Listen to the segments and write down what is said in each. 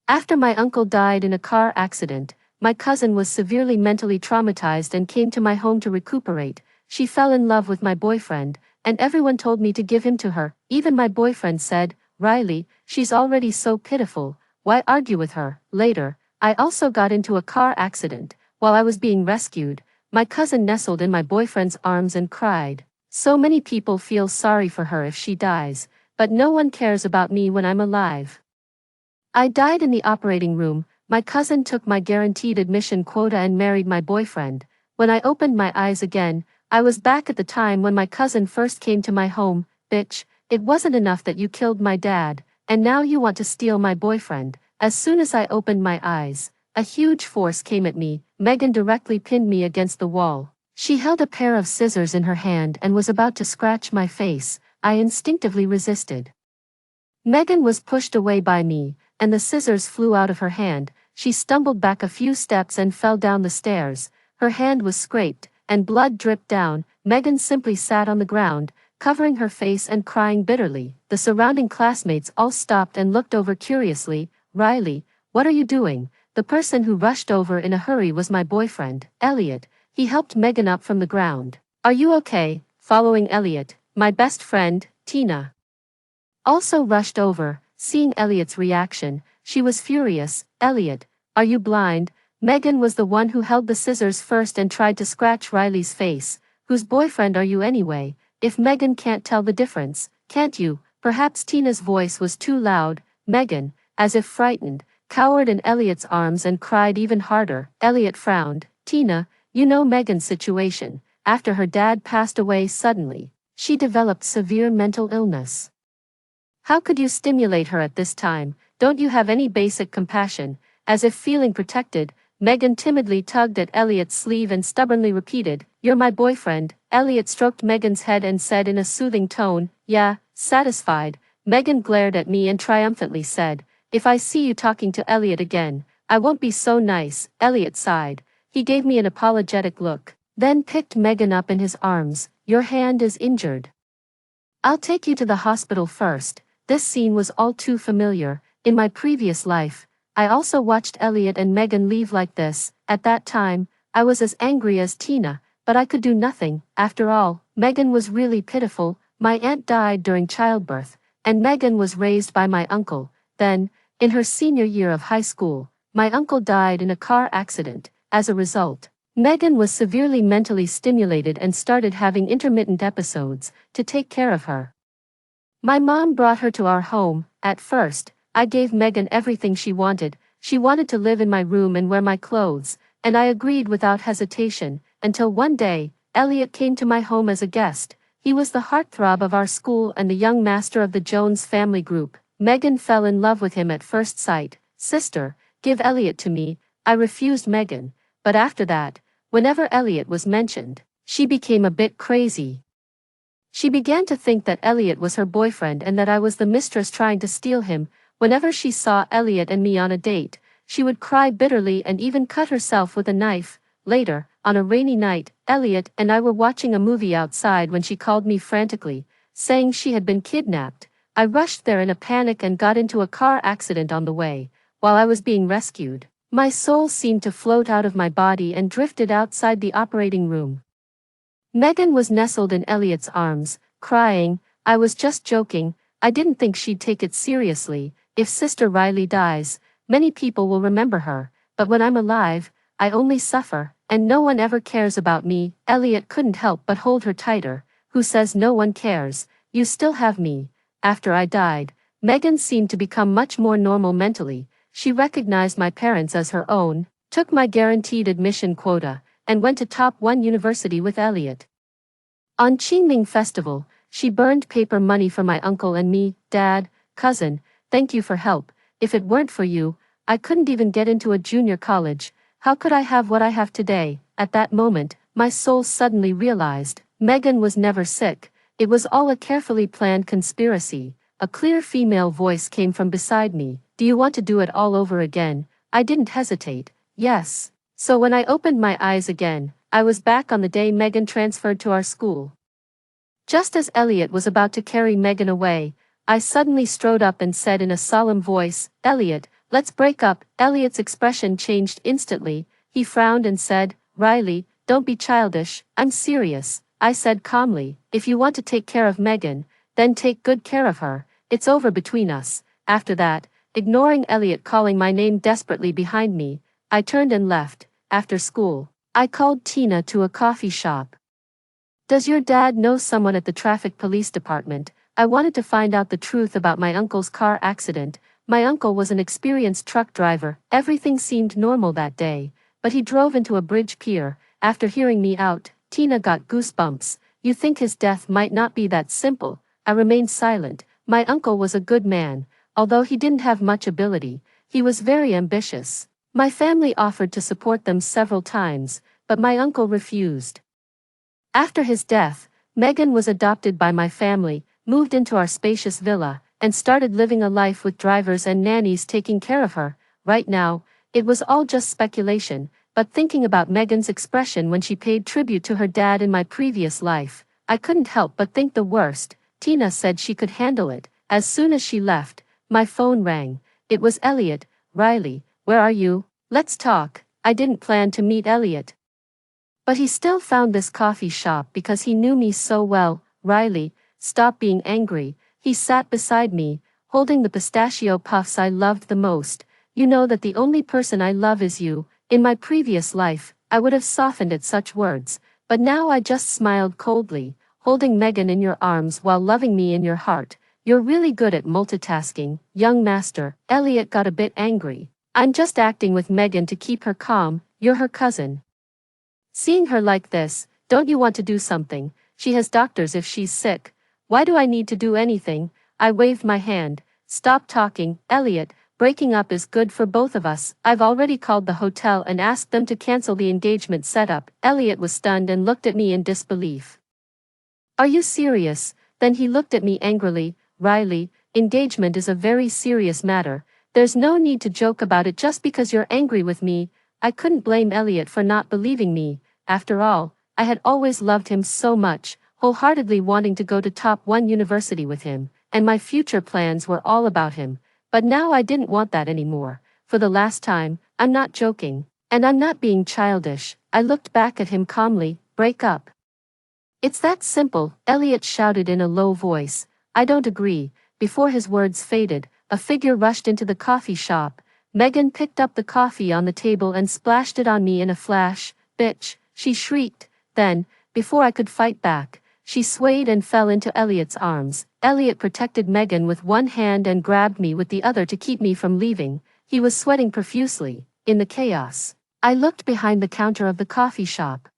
After my uncle died in a car accident, my cousin was severely mentally traumatized and came to my home to recuperate. She fell in love with my boyfriend, and everyone told me to give him to her. Even my boyfriend said, "Riley, she's already so pitiful, why argue with her?" Later, I also got into a car accident. While I was being rescued, my cousin nestled in my boyfriend's arms and cried. So many people feel sorry for her if she dies, but no one cares about me when I'm alive. I died in the operating room. My cousin took my guaranteed admission quota and married my boyfriend. When I opened my eyes again, I was back at the time when my cousin first came to my home. "Bitch, it wasn't enough that you killed my dad, and now you want to steal my boyfriend." As soon as I opened my eyes, a huge force came at me. Megan directly pinned me against the wall. She held a pair of scissors in her hand and was about to scratch my face. I instinctively resisted. Megan was pushed away by me, and the scissors flew out of her hand. She stumbled back a few steps and fell down the stairs. Her hand was scraped, and blood dripped down. Megan simply sat on the ground, covering her face and crying bitterly. The surrounding classmates all stopped and looked over curiously. "Riley, what are you doing?" The person who rushed over in a hurry was my boyfriend, Elliot. He helped Megan up from the ground. "Are you okay?" Following Elliot, my best friend, Tina, also rushed over. Seeing Elliot's reaction, she was furious. "Elliot, are you blind?" Megan was the one who held the scissors first and tried to scratch Riley's face. "Whose boyfriend are you anyway? If Megan can't tell the difference, can't you?" Perhaps Tina's voice was too loud. Megan, as if frightened, cowered in Elliot's arms and cried even harder. Elliot frowned. "Tina, you know Megan's situation. After her dad passed away suddenly, she developed severe mental illness. How could you stimulate her at this time? Don't you have any basic compassion?" As if feeling protected, Megan timidly tugged at Elliot's sleeve and stubbornly repeated, "You're my boyfriend." Elliot stroked Megan's head and said in a soothing tone, "Yeah." Satisfied, Megan glared at me and triumphantly said, "If I see you talking to Elliot again, I won't be so nice." Elliot sighed. He gave me an apologetic look, then picked Megan up in his arms. "Your hand is injured. I'll take you to the hospital first." This scene was all too familiar. In my previous life, I also watched Elliot and Megan leave like this. At that time, I was as angry as Tina, but I could do nothing. After all, Megan was really pitiful. My aunt died during childbirth, and Megan was raised by my uncle. Then, in her senior year of high school, my uncle died in a car accident. As a result, Megan was severely mentally stimulated and started having intermittent episodes. To take care of her, my mom brought her to our home. At first, I gave Megan everything she wanted. She wanted to live in my room and wear my clothes, and I agreed without hesitation, until one day, Elliot came to my home as a guest. He was the heartthrob of our school and the young master of the Jones family group. Megan fell in love with him at first sight. "Sister, give Elliot to me." I refused Megan, but after that, whenever Elliot was mentioned, she became a bit crazy. She began to think that Elliot was her boyfriend and that I was the mistress trying to steal him. Whenever she saw Elliot and me on a date, she would cry bitterly and even cut herself with a knife. Later, on a rainy night, Elliot and I were watching a movie outside when she called me frantically, saying she had been kidnapped. I rushed there in a panic and got into a car accident on the way. While I was being rescued, my soul seemed to float out of my body and drifted outside the operating room. Megan was nestled in Elliot's arms, crying. "I was just joking. I didn't think she'd take it seriously. If Sister Riley dies, many people will remember her, but when I'm alive, I only suffer, and no one ever cares about me." Elliot couldn't help but hold her tighter. "Who says no one cares? You still have me." After I died, Megan seemed to become much more normal mentally. She recognized my parents as her own, took my guaranteed admission quota, and went to top 1 university with Elliot. On Qingming Festival, she burned paper money for my uncle and me. "Dad, cousin, thank you for help. If it weren't for you, I couldn't even get into a junior college. How could I have what I have today?" At that moment, my soul suddenly realized, Megan was never sick. It was all a carefully planned conspiracy. A clear female voice came from beside me. "Do you want to do it all over again?" I didn't hesitate. "Yes." So when I opened my eyes again, I was back on the day Megan transferred to our school. Just as Elliot was about to carry Megan away, I suddenly strode up and said in a solemn voice, "Elliot, Let's break up. Elliot's expression changed instantly. He frowned and said, Riley, don't be childish, I'm serious. I said calmly, if you want to take care of Megan, then take good care of her. It's over between us. After that, ignoring Elliot calling my name desperately behind me, I turned and left. After school, I called Tina to a coffee shop. Does your dad know someone at the traffic police department? I wanted to find out the truth about my uncle's car accident. My uncle was an experienced truck driver. Everything seemed normal that day, but he drove into a bridge pier. After hearing me out, Tina got goosebumps. You think his death might not be that simple? I remained silent. My uncle was a good man. Although he didn't have much ability, he was very ambitious. My family offered to support them several times, but my uncle refused. After his death, Megan was adopted by my family, moved into our spacious villa, and started living a life with drivers and nannies taking care of her. Right now, it was all just speculation, but thinking about Megan's expression when she paid tribute to her dad in my previous life, I couldn't help but think the worst. Tina said she could handle it. As soon as she left, my phone rang. It was Elliot. Riley, where are you? Let's talk. I didn't plan to meet Elliot, but he still found this coffee shop because he knew me so well. Riley, stop being angry. He sat beside me, holding the pistachio puffs I loved the most. You know that the only person I love is you. In my previous life, I would have softened at such words, but now I just smiled coldly, holding Megan in your arms while loving me in your heart. You're really good at multitasking, young master. Elliot got a bit angry. I'm just acting with Megan to keep her calm. You're her cousin. Seeing her like this, don't you want to do something? She has doctors if she's sick. Why do I need to do anything? I waved my hand. Stop talking, Elliot. Breaking up is good for both of us. I've already called the hotel and asked them to cancel the engagement setup. Elliot was stunned and looked at me in disbelief. Are you serious? Then he looked at me angrily. Riley, engagement is a very serious matter. There's no need to joke about it just because you're angry with me. I couldn't blame Elliot for not believing me. After all, I had always loved him so much, wholeheartedly wanting to go to top 1 university with him, and my future plans were all about him. But now I didn't want that anymore. For the last time, I'm not joking, and I'm not being childish. I looked back at him calmly. Break up. It's that simple, Elliot shouted in a low voice. I don't agree. Before his words faded, a figure rushed into the coffee shop. Megan picked up the coffee on the table and splashed it on me in a flash. Bitch, she shrieked. Then, before I could fight back, she swayed and fell into Elliot's arms. Elliot protected Megan with one hand and grabbed me with the other to keep me from leaving. He was sweating profusely. In the chaos, I looked behind the counter of the coffee shop.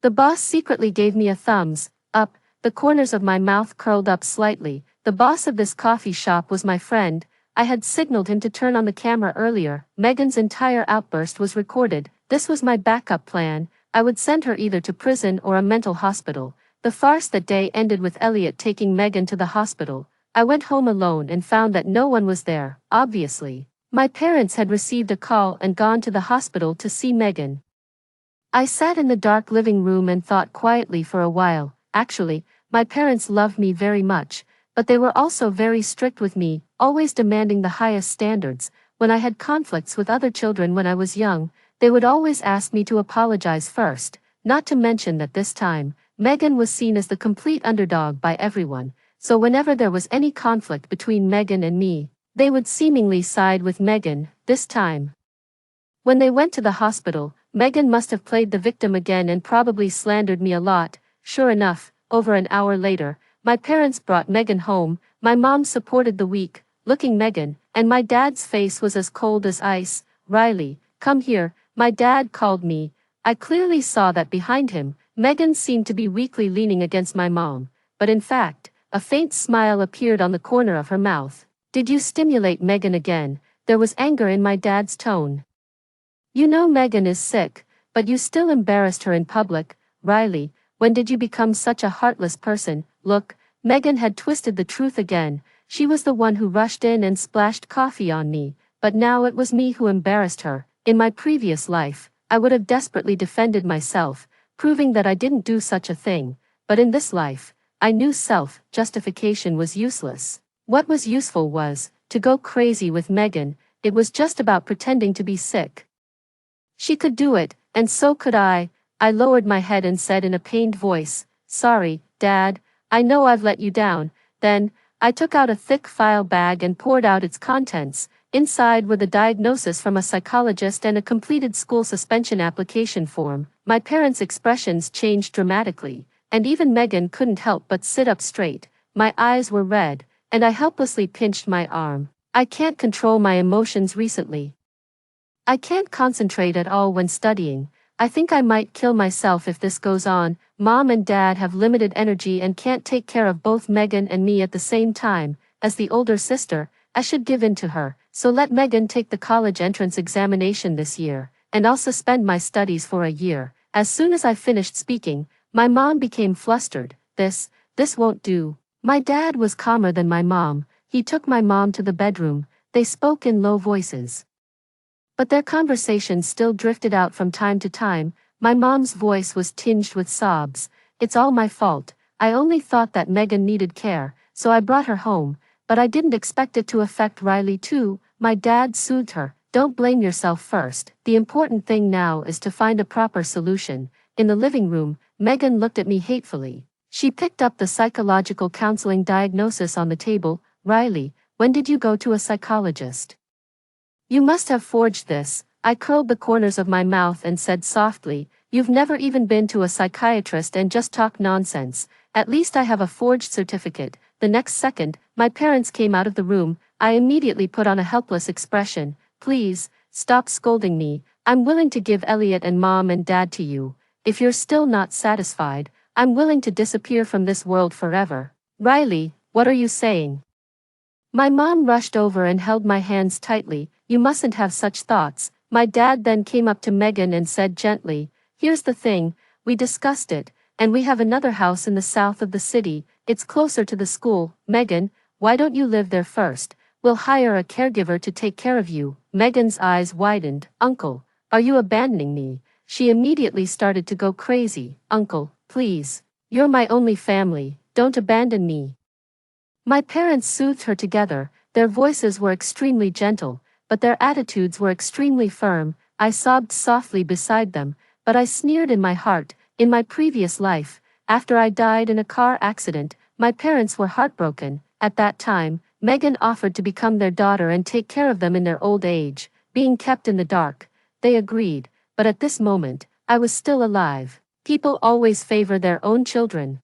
The boss secretly gave me a thumbs up. The corners of my mouth curled up slightly. The boss of this coffee shop was my friend. I had signaled him to turn on the camera earlier. Megan's entire outburst was recorded. This was my backup plan. I would send her either to prison or a mental hospital. The farce that day ended with Elliot taking Megan to the hospital. I went home alone and found that no one was there. Obviously, my parents had received a call and gone to the hospital to see Megan. I sat in the dark living room and thought quietly for a while. Actually, my parents loved me very much, but they were also very strict with me, always demanding the highest standards. When I had conflicts with other children when I was young, they would always ask me to apologize first, not to mention that this time, Megan was seen as the complete underdog by everyone, so whenever there was any conflict between Megan and me, they would seemingly side with Megan. This time, when they went to the hospital, Megan must have played the victim again and probably slandered me a lot. Sure enough, over an hour later, my parents brought Megan home. My mom supported the weak looking Megan, and my dad's face was as cold as ice. Riley, come here, my dad called me. I clearly saw that behind him, Megan seemed to be weakly leaning against my mom, but in fact, a faint smile appeared on the corner of her mouth. Did you stimulate Megan again? There was anger in my dad's tone. You know Megan is sick, but you still embarrassed her in public. Riley, when did you become such a heartless person? Look, Megan had twisted the truth again. She was the one who rushed in and splashed coffee on me, but now it was me who embarrassed her. In my previous life, I would have desperately defended myself, proving that I didn't do such a thing, but in this life, I knew self-justification was useless. What was useful was to go crazy with Megan, it was just about pretending to be sick. She could do it, and so could I. I lowered my head and said in a pained voice, "Sorry, Dad, I know I've let you down." Then, I took out a thick file bag and poured out its contents. Inside were the diagnosis from a psychologist and a completed school suspension application form. My parents' expressions changed dramatically, and even Megan couldn't help but sit up straight. My eyes were red, and I helplessly pinched my arm. I can't control my emotions recently. I can't concentrate at all when studying. I think I might kill myself if this goes on. Mom and Dad have limited energy and can't take care of both Megan and me at the same time. As the older sister, I should give in to her, so let Megan take the college entrance examination this year, and I'll suspend my studies for a year. As soon as I finished speaking, my mom became flustered. This won't do. My dad was calmer than my mom. He took my mom to the bedroom. They spoke in low voices, but their conversation still drifted out from time to time. My mom's voice was tinged with sobs. "It's all my fault. I only thought that Megan needed care, so I brought her home, but I didn't expect it to affect Riley too." My dad soothed her. "Don't blame yourself first. The important thing now is to find a proper solution." In the living room, Megan looked at me hatefully. She picked up the psychological counseling diagnosis on the table. "Riley, when did you go to a psychologist? You must have forged this." I curled the corners of my mouth and said softly, "You've never even been to a psychiatrist and just talk nonsense." "At least I have a forged certificate." The next second, my parents came out of the room. I immediately put on a helpless expression. "Please, stop scolding me. I'm willing to give Elliot and Mom and Dad to you. If you're still not satisfied, I'm willing to disappear from this world forever." "Riley, what are you saying?" My mom rushed over and held my hands tightly. "You mustn't have such thoughts." My dad then came up to Megan and said gently, "Here's the thing, we discussed it, and we have another house in the south of the city. It's closer to the school. Megan, why don't you live there first? We'll hire a caregiver to take care of you." Megan's eyes widened. "Uncle, are you abandoning me?" She immediately started to go crazy. "Uncle, please. You're my only family. Don't abandon me." My parents soothed her together. Their voices were extremely gentle, but their attitudes were extremely firm. I sobbed softly beside them, but I sneered in my heart. In my previous life, after I died in a car accident, my parents were heartbroken. At that time, Megan offered to become their daughter and take care of them in their old age. Being kept in the dark, they agreed, but at this moment, I was still alive. People always favor their own children.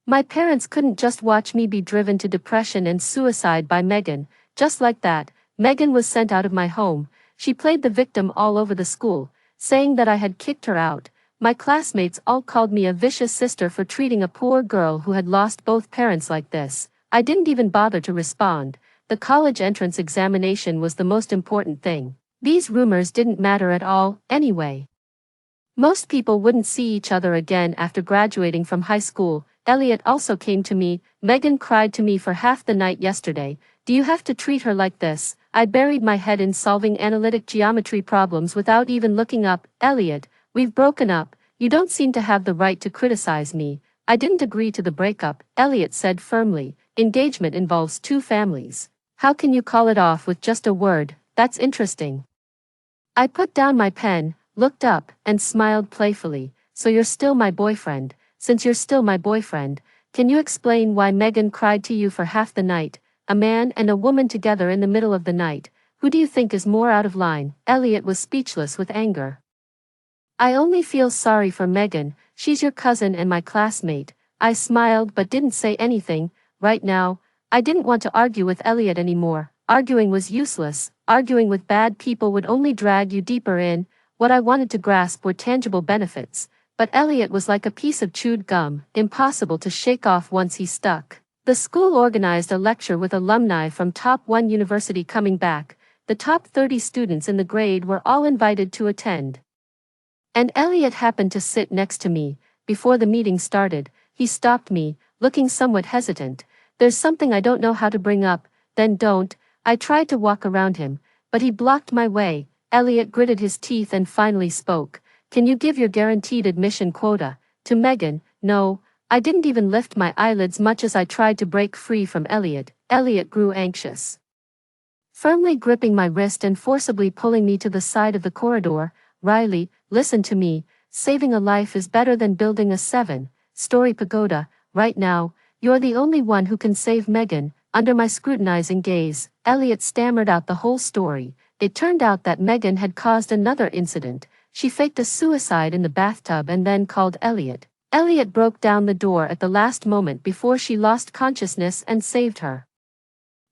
My parents couldn't just watch me be driven to depression and suicide by Megan. Just like that, Megan was sent out of my home. She played the victim all over the school, saying that I had kicked her out. My classmates all called me a vicious sister for treating a poor girl who had lost both parents like this. I didn't even bother to respond. The college entrance examination was the most important thing. These rumors didn't matter at all, anyway. Most people wouldn't see each other again after graduating from high school. Elliot also came to me. "Megan cried to me for half the night yesterday. Do you have to treat her like this?" I buried my head in solving analytic geometry problems without even looking up. "Elliot, we've broken up. You don't seem to have the right to criticize me." "I didn't agree to the breakup," Elliot said firmly. "Engagement involves two families. How can you call it off with just a word? That's interesting." I put down my pen, looked up, and smiled playfully. "So you're still my boyfriend. Since you're still my boyfriend, can you explain why Megan cried to you for half the night? A man and a woman together in the middle of the night. Who do you think is more out of line?" Elliot was speechless with anger. "I only feel sorry for Megan. She's your cousin and my classmate." I smiled but didn't say anything. Right now, I didn't want to argue with Elliot anymore. Arguing was useless. Arguing with bad people would only drag you deeper in. What I wanted to grasp were tangible benefits. But Elliot was like a piece of chewed gum, impossible to shake off once he stuck. The school organized a lecture with alumni from top 1 university coming back. The top 30 students in the grade were all invited to attend. And Elliot happened to sit next to me. Before the meeting started, he stopped me, looking somewhat hesitant. "There's something I don't know how to bring up." "Then don't." I tried to walk around him, but he blocked my way. Elliot gritted his teeth and finally spoke. "Can you give your guaranteed admission quota to Megan?" "No." I didn't even lift my eyelids much as I tried to break free from Elliot. Elliot grew anxious. firmly gripping my wrist and forcibly pulling me to the side of the corridor. "Riley, listen to me. Saving a life is better than building a 7-story pagoda. Right now, you're the only one who can save Megan." Under my scrutinizing gaze, Elliot stammered out the whole story. It turned out that Megan had caused another incident. She faked a suicide in the bathtub and then called Elliot. Elliot broke down the door at the last moment before she lost consciousness and saved her.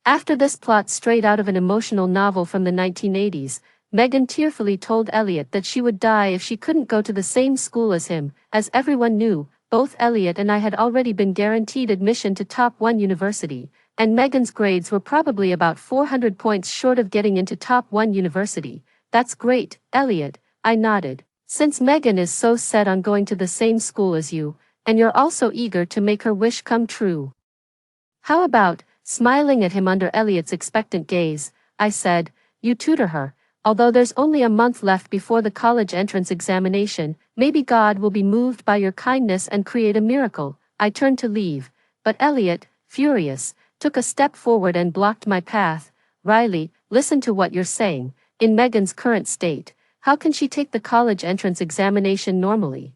After this plot straight out of an emotional novel from the 1980s, Megan tearfully told Elliot that she would die if she couldn't go to the same school as him. As everyone knew, both Elliot and I had already been guaranteed admission to top 1 university, and Megan's grades were probably about 400 points short of getting into top 1 university. "That's great, Elliot," I nodded. "Since Megan is so set on going to the same school as you, and you're also eager to make her wish come true. How about," smiling at him under Elliot's expectant gaze, I said, "you tutor her? Although there's only a month left before the college entrance examination, maybe God will be moved by your kindness and create a miracle." I turned to leave, but Elliot, furious, took a step forward and blocked my path. "Riley, listen to what you're saying. In Megan's current state, how can she take the college entrance examination normally?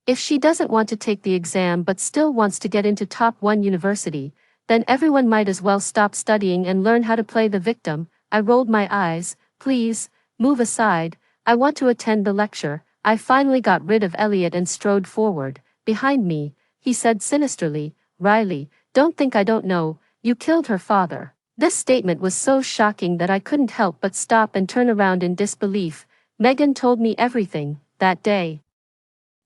If she doesn't want to take the exam but still wants to get into top 1 university, then everyone might as well stop studying and learn how to play the victim." I rolled my eyes. "Please, move aside. I want to attend the lecture." I finally got rid of Elliot and strode forward. "Behind me," he said sinisterly, "Riley, don't think I don't know. You killed her father." This statement was so shocking that I couldn't help but stop and turn around in disbelief. "Megan told me everything that day.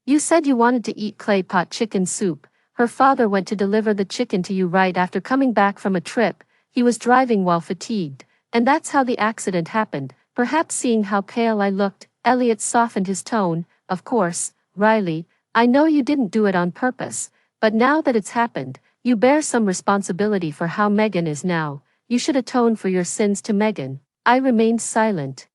You said you wanted to eat clay pot chicken soup. Her father went to deliver the chicken to you right after coming back from a trip. He was driving while fatigued, and that's how the accident happened." Perhaps seeing how pale I looked, Elliot softened his tone. "Of course, Riley, I know you didn't do it on purpose, but now that it's happened, you bear some responsibility for how Megan is now. You should atone for your sins to Megan." I remained silent.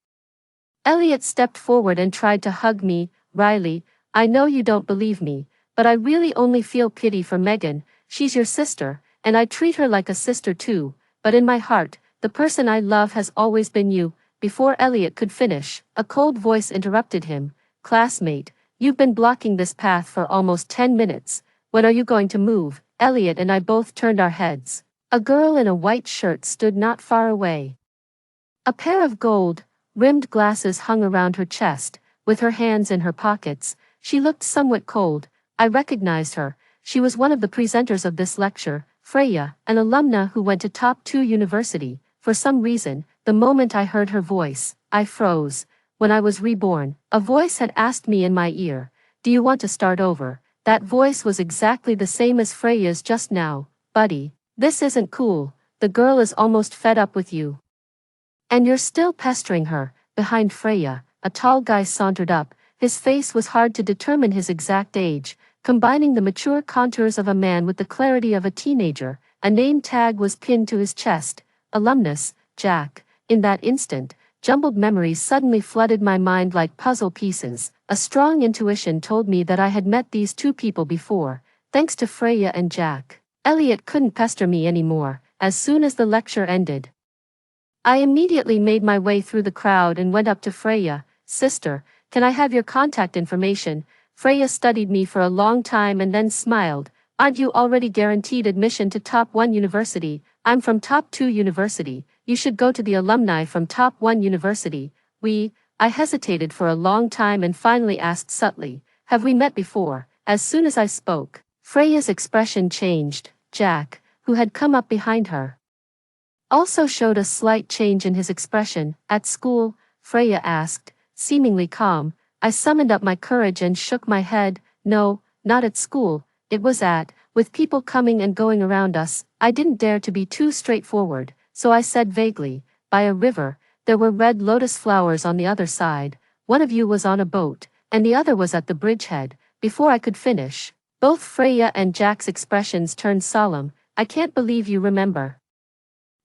Elliot stepped forward and tried to hug me. "Riley, I know you don't believe me, but I really only feel pity for Megan. She's your sister, and I treat her like a sister too, but in my heart, the person I love has always been you." Before Elliot could finish, a cold voice interrupted him. "Classmate, you've been blocking this path for almost 10 minutes. When are you going to move?" Elliot and I both turned our heads. A girl in a white shirt stood not far away. A pair of gold-rimmed glasses hung around her chest. With her hands in her pockets, she looked somewhat cold. I recognized her. She was one of the presenters of this lecture, Freya, an alumna who went to top 2 university. For some reason, the moment I heard her voice, I froze. When I was reborn, a voice had asked me in my ear, "Do you want to start over?" That voice was exactly the same as Freya's just now. "Buddy, this isn't cool. The girl is almost fed up with you. And you're still pestering her." Behind Freya, a tall guy sauntered up. His face was hard to determine his exact age, combining the mature contours of a man with the clarity of a teenager. A name tag was pinned to his chest. Alumnus, Jack. In that instant, jumbled memories suddenly flooded my mind like puzzle pieces. A strong intuition told me that I had met these two people before. Thanks to Freya and Jack, Elliot couldn't pester me anymore. As soon as the lecture ended, I immediately made my way through the crowd and went up to Freya. "Sister, can I have your contact information?" Freya studied me for a long time and then smiled. "Aren't you already guaranteed admission to top 1 university?" "I'm from top 2 university. You should go to the alumni from top 1 university." I hesitated for a long time and finally asked subtly, "Have we met before?" As soon as I spoke, Freya's expression changed. Jack, who had come up behind her, also showed a slight change in his expression. "At school?" Freya asked, seemingly calm. I summoned up my courage and shook my head. "No, not at school. It was with people coming and going around us." I didn't dare to be too straightforward, so I said vaguely, "By a river. There were red lotus flowers on the other side. One of you was on a boat, and the other was at the bridgehead." Before I could finish, both Freya and Jack's expressions turned solemn. "I can't believe you remember."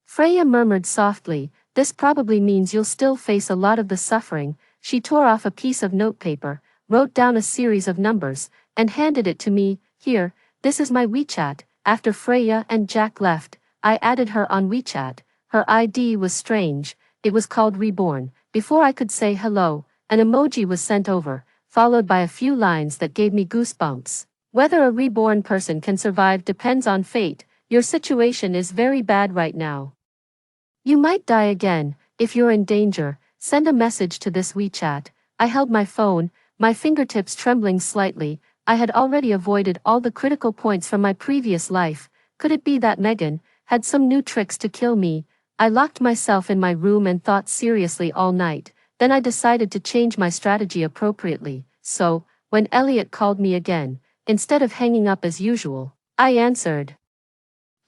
Freya murmured softly, "This probably means you'll still face a lot of the suffering." She tore off a piece of notepaper, wrote down a series of numbers, and handed it to me. "Here, this is my WeChat." After Freya and Jack left, I added her on WeChat. Her ID was strange. It was called Reborn. Before I could say hello, an emoji was sent over, followed by a few lines that gave me goosebumps. Whether a reborn person can survive depends on fate. Your situation is very bad right now. You might die again. If you're in danger, send a message to this WeChat. I held my phone, my fingertips trembling slightly. I had already avoided all the critical points from my previous life. Could it be that Megan had some new tricks to kill me? I locked myself in my room and thought seriously all night. Then I decided to change my strategy appropriately. So, when Elliot called me again, instead of hanging up as usual, I answered.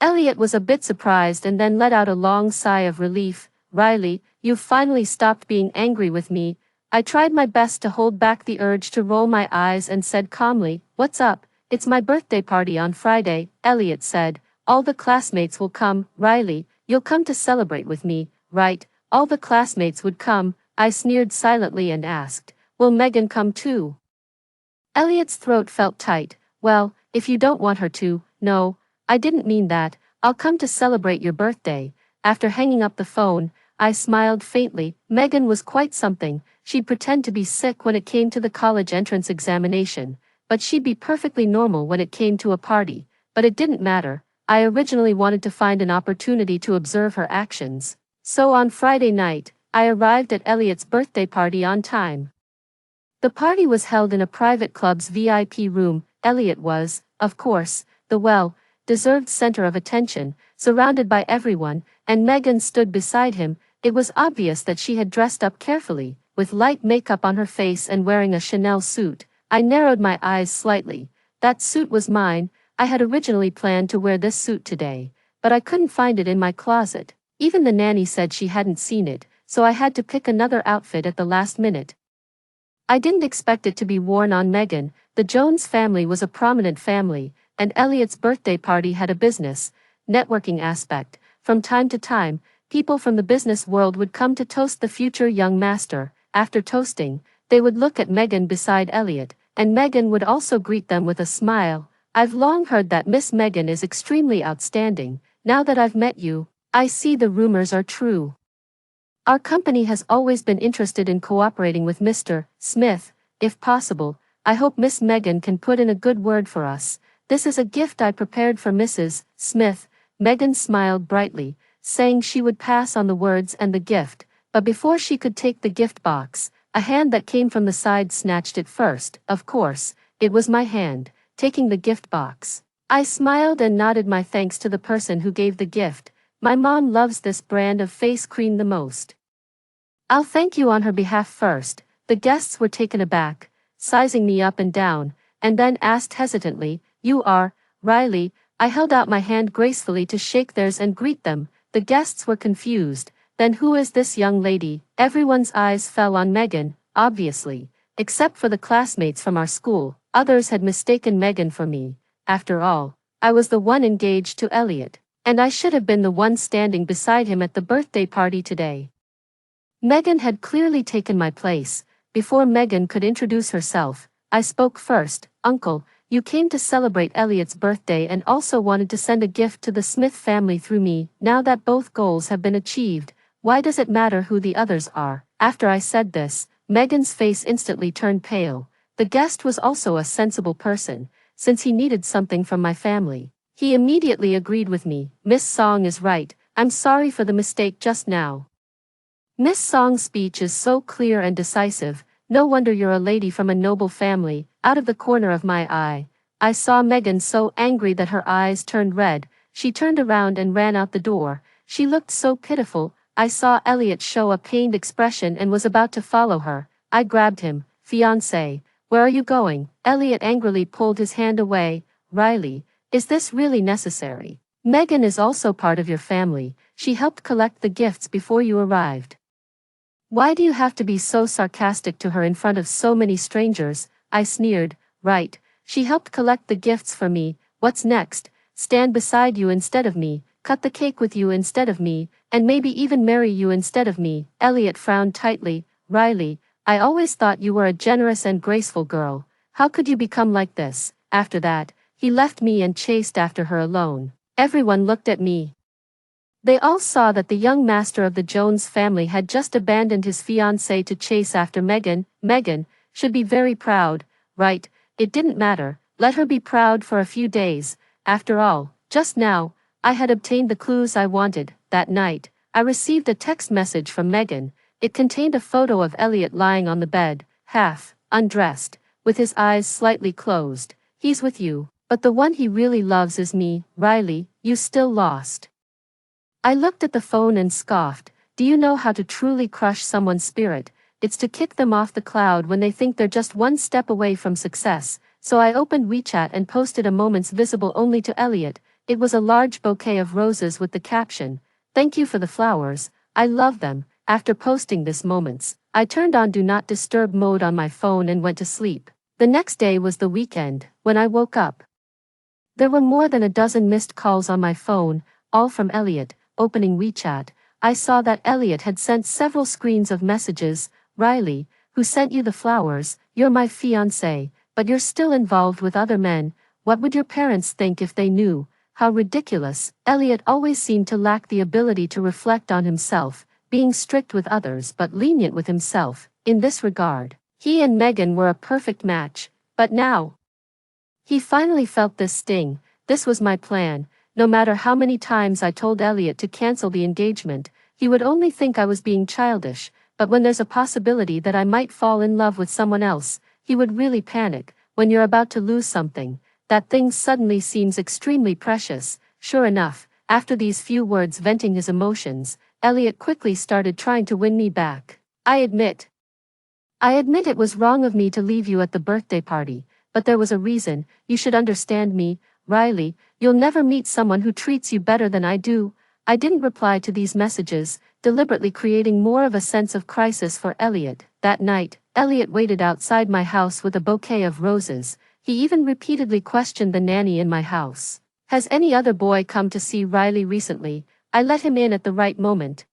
Elliot was a bit surprised and then let out a long sigh of relief. Riley, you've finally stopped being angry with me. I tried my best to hold back the urge to roll my eyes and said calmly, what's up? It's my birthday party on Friday, Elliot said. All the classmates will come. Riley, you'll come to celebrate with me, right? All the classmates would come. I sneered silently and asked, will Megan come too? Elliot's throat felt tight. Well, if you don't want her to, no, I didn't mean that. I'll come to celebrate your birthday. After hanging up the phone, I smiled faintly. Megan was quite something. She'd pretend to be sick when it came to the college entrance examination, but she'd be perfectly normal when it came to a party. But it didn't matter. I originally wanted to find an opportunity to observe her actions. So on Friday night, I arrived at Elliot's birthday party on time. The party was held in a private club's VIP room. Elliot was, of course, the well-deserved center of attention, surrounded by everyone, and Megan stood beside him. It was obvious that she had dressed up carefully, with light makeup on her face and wearing a Chanel suit. I narrowed my eyes slightly. That suit was mine. I had originally planned to wear this suit today, but I couldn't find it in my closet. Even the nanny said she hadn't seen it, so I had to pick another outfit at the last minute. I didn't expect it to be worn on Megan. The Jones family was a prominent family, and Elliot's birthday party had a business, networking aspect. From time to time, people from the business world would come to toast the future young master. After toasting, they would look at Megan beside Elliot, and Megan would also greet them with a smile. I've long heard that Miss Megan is extremely outstanding. Now that I've met you, I see the rumors are true. Our company has always been interested in cooperating with Mr. Smith, if possible. I hope Miss Megan can put in a good word for us. This is a gift I prepared for Mrs. Smith. Megan smiled brightly, saying she would pass on the words and the gift, but before she could take the gift box, a hand that came from the side snatched it first. Of course, it was my hand, taking the gift box. I smiled and nodded my thanks to the person who gave the gift. My mom loves this brand of face cream the most. I'll thank you on her behalf first. The guests were taken aback, sizing me up and down, and then asked hesitantly, you are, Riley? I held out my hand gracefully to shake theirs and greet them. The guests were confused. Then who is this young lady? Everyone's eyes fell on Megan, obviously, except for the classmates from our school. Others had mistaken Megan for me. After all, I was the one engaged to Elliot, and I should have been the one standing beside him at the birthday party today. Megan had clearly taken my place. Before Megan could introduce herself, I spoke first. Uncle, you came to celebrate Elliot's birthday and also wanted to send a gift to the Smith family through me. Now that both goals have been achieved, why does it matter who the others are? After I said this, Megan's face instantly turned pale. The guest was also a sensible person, since he needed something from my family. He immediately agreed with me. Miss Song is right. I'm sorry for the mistake just now. Miss Song's speech is so clear and decisive. No wonder you're a lady from a noble family. Out of the corner of my eye, I saw Megan so angry that her eyes turned red. She turned around and ran out the door. She looked so pitiful. I saw Elliot show a pained expression and was about to follow her. I grabbed him. Fiancé, where are you going? Elliot angrily pulled his hand away. Riley, is this really necessary? Megan is also part of your family. She helped collect the gifts before you arrived. Why do you have to be so sarcastic to her in front of so many strangers? I sneered. Right, she helped collect the gifts for me. What's next? Stand beside you instead of me, cut the cake with you instead of me, and maybe even marry you instead of me. Elliot frowned tightly. Riley, I always thought you were a generous and graceful girl. How could you become like this? After that, he left me and chased after her alone. Everyone looked at me. They all saw that the young master of the Jones family had just abandoned his fiancée to chase after Megan. Megan should be very proud, right? It didn't matter, let her be proud for a few days. After all, just now, I had obtained the clues I wanted. That night, I received a text message from Megan. It contained a photo of Elliot lying on the bed, half undressed, with his eyes slightly closed. He's with you, but the one he really loves is me. Riley, you still lost. I looked at the phone and scoffed. Do you know how to truly crush someone's spirit? It's to kick them off the cloud when they think they're just one step away from success. So I opened WeChat and posted a moments visible only to Elliot. It was a large bouquet of roses with the caption, "Thank you for the flowers, I love them." After posting this moments, I turned on Do Not Disturb mode on my phone and went to sleep. The next day was the weekend. When I woke up, there were more than a dozen missed calls on my phone, all from Elliot. Opening WeChat, I saw that Elliot had sent several screens of messages. Riley, who sent you the flowers? You're my fiancé, but you're still involved with other men. What would your parents think if they knew? How ridiculous. Elliot always seemed to lack the ability to reflect on himself, being strict with others but lenient with himself. In this regard, he and Megan were a perfect match. But now, he finally felt this sting. This was my plan. No matter how many times I told Elliot to cancel the engagement, he would only think I was being childish. But when there's a possibility that I might fall in love with someone else, he would really panic. When you're about to lose something, that thing suddenly seems extremely precious. Sure enough, after these few words venting his emotions, Elliot quickly started trying to win me back. I admit it was wrong of me to leave you at the birthday party, but there was a reason. You should understand me, Riley. You'll never meet someone who treats you better than I do. I didn't reply to these messages, deliberately creating more of a sense of crisis for Elliot. That night, Elliot waited outside my house with a bouquet of roses. He even repeatedly questioned the nanny in my house. Has any other boy come to see Riley recently? I let him in at the right moment.